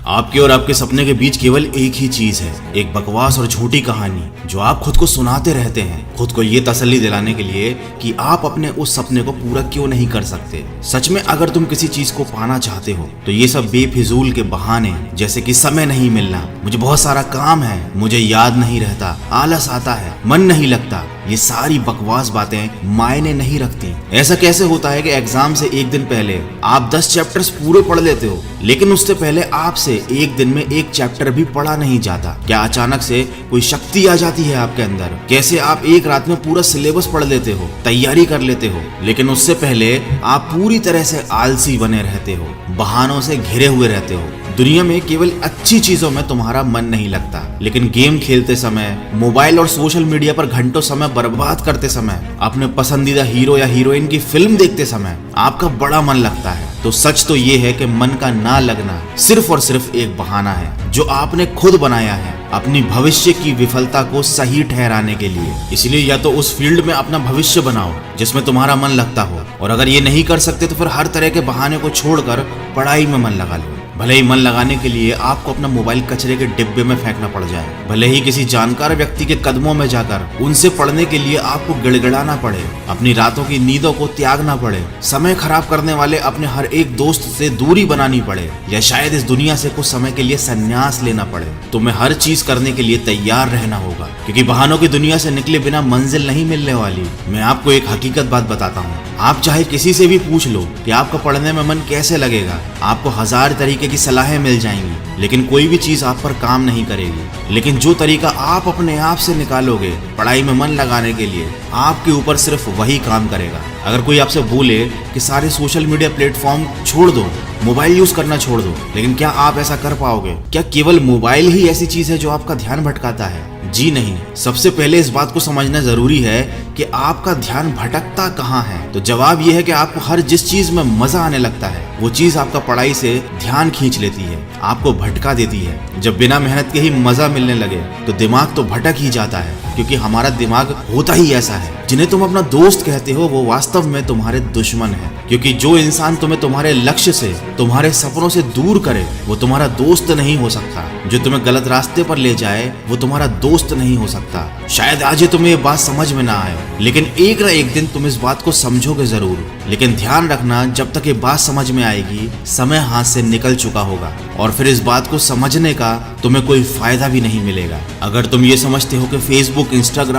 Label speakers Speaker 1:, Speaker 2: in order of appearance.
Speaker 1: आपके और आपके सपने के बीच केवल एक ही चीज है, एक बकवास और झूठी कहानी जो आप खुद को सुनाते रहते हैं, खुद को ये तसल्ली दिलाने के लिए कि आप अपने उस सपने को पूरा क्यों नहीं कर सकते। सच में अगर तुम किसी चीज को पाना चाहते हो तो ये सब बेफिजूल के बहाने, जैसे कि समय नहीं मिलना, मुझे बहुत सारा काम है, मुझे याद नहीं रहता, आलस आता है, मन नहीं लगता, ये सारी बकवास बातें मायने नहीं रखती। ऐसा कैसे होता है कि एग्जाम से एक दिन पहले आप 10 चैप्टर्स पूरे पढ़ लेते हो, लेकिन उससे पहले आपसे एक दिन में एक चैप्टर भी पढ़ा नहीं जाता? क्या अचानक से कोई शक्ति आ जाती है आपके अंदर? कैसे आप एक रात में पूरा सिलेबस पढ़ लेते हो, तैयारी कर लेते हो, लेकिन उससे पहले आप पूरी तरह से आलसी बने रहते हो, बहानों से घिरे हुए रहते हो। दुनिया में केवल अच्छी चीजों में तुम्हारा मन नहीं लगता, लेकिन गेम खेलते समय, मोबाइल और सोशल मीडिया पर घंटों समय बर्बाद करते समय, अपने पसंदीदा हीरो या हीरोइन की फिल्म देखते समय आपका बड़ा मन लगता है। तो सच तो ये है कि मन का ना लगना सिर्फ और सिर्फ एक बहाना है जो आपने खुद बनाया है अपनी भविष्य की विफलता को सही ठहराने के लिए। इसलिए या तो उस फील्ड में अपना भविष्य बनाओ जिसमें तुम्हारा मन लगता हो, और अगर ये नहीं कर सकते तो फिर हर तरह के बहाने को छोड़कर पढ़ाई में मन लगा लो। भले ही मन लगाने के लिए आपको अपना मोबाइल कचरे के डिब्बे में फेंकना पड़ जाए, भले ही किसी जानकार व्यक्ति के कदमों में जाकर उनसे पढ़ने के लिए आपको गिड़गिड़ाना पड़े, अपनी रातों की नींदों को त्यागना पड़े, समय खराब करने वाले अपने हर एक दोस्त से दूरी बनानी पड़े, या शायद इस दुनिया से कुछ समय के लिए संन्यास लेना पड़े, तुम्हें हर चीज करने के लिए तैयार रहना होगा, क्योंकि बहानों की दुनिया से निकले बिना मंजिल नहीं मिलने वाली। मैं आपको एक हकीकत बात बताता हूँ, आप चाहे किसी से भी पूछ लो कि आपका पढ़ने में मन कैसे लगेगा, आपको 1000 तरीके की सलाहें मिल जाएंगी, लेकिन कोई भी चीज आप पर काम नहीं करेगी। लेकिन जो तरीका आप अपने आप से निकालोगे पढ़ाई में मन लगाने के लिए, आपके ऊपर सिर्फ वही काम करेगा। अगर कोई आपसे बोले कि सारे सोशल मीडिया प्लेटफॉर्म छोड़ दो, मोबाइल यूज करना छोड़ दो, लेकिन क्या आप ऐसा कर पाओगे? क्या केवल मोबाइल ही ऐसी चीज है जो आपका ध्यान भटकाता है? जी नहीं। सबसे पहले इस बात को समझना जरूरी है कि आपका ध्यान भटकता कहाँ है। तो जवाब यह है कि आपको हर जिस चीज में मजा आने लगता है वो चीज आपका पढ़ाई से ध्यान खींच लेती है, आपको भटका देती है। जब बिना मेहनत के ही मजा मिलने लगे तो दिमाग तो भटक ही जाता है, क्योंकि हमारा दिमाग होता ही ऐसा है। जिन्हें तुम अपना दोस्त कहते हो वो वास्तव में तुम्हारे दुश्मन है, क्योंकि जो इंसान तुम्हें तुम्हारे लक्ष्य से, तुम्हारे सपनों से दूर करे वो तुम्हारा दोस्त नहीं हो सकता। जो तुम्हें गलत रास्ते पर ले जाए वो तुम्हारा दोस्त नहीं हो सकता। शायद आज तुम्हें ये बात समझ में ना आए, लेकिन एक ना एक दिन तुम इस बात को समझोगे जरूर। लेकिन ध्यान रखना, जब तक ये बात समझ में आएगी समय हाथ से निकल चुका होगा, और फिर इस बात को समझने का तुम्हें कोई फायदा भी नहीं मिलेगा। अगर तुम ये समझते हो कि फेसबुक, इंस्टाग्राम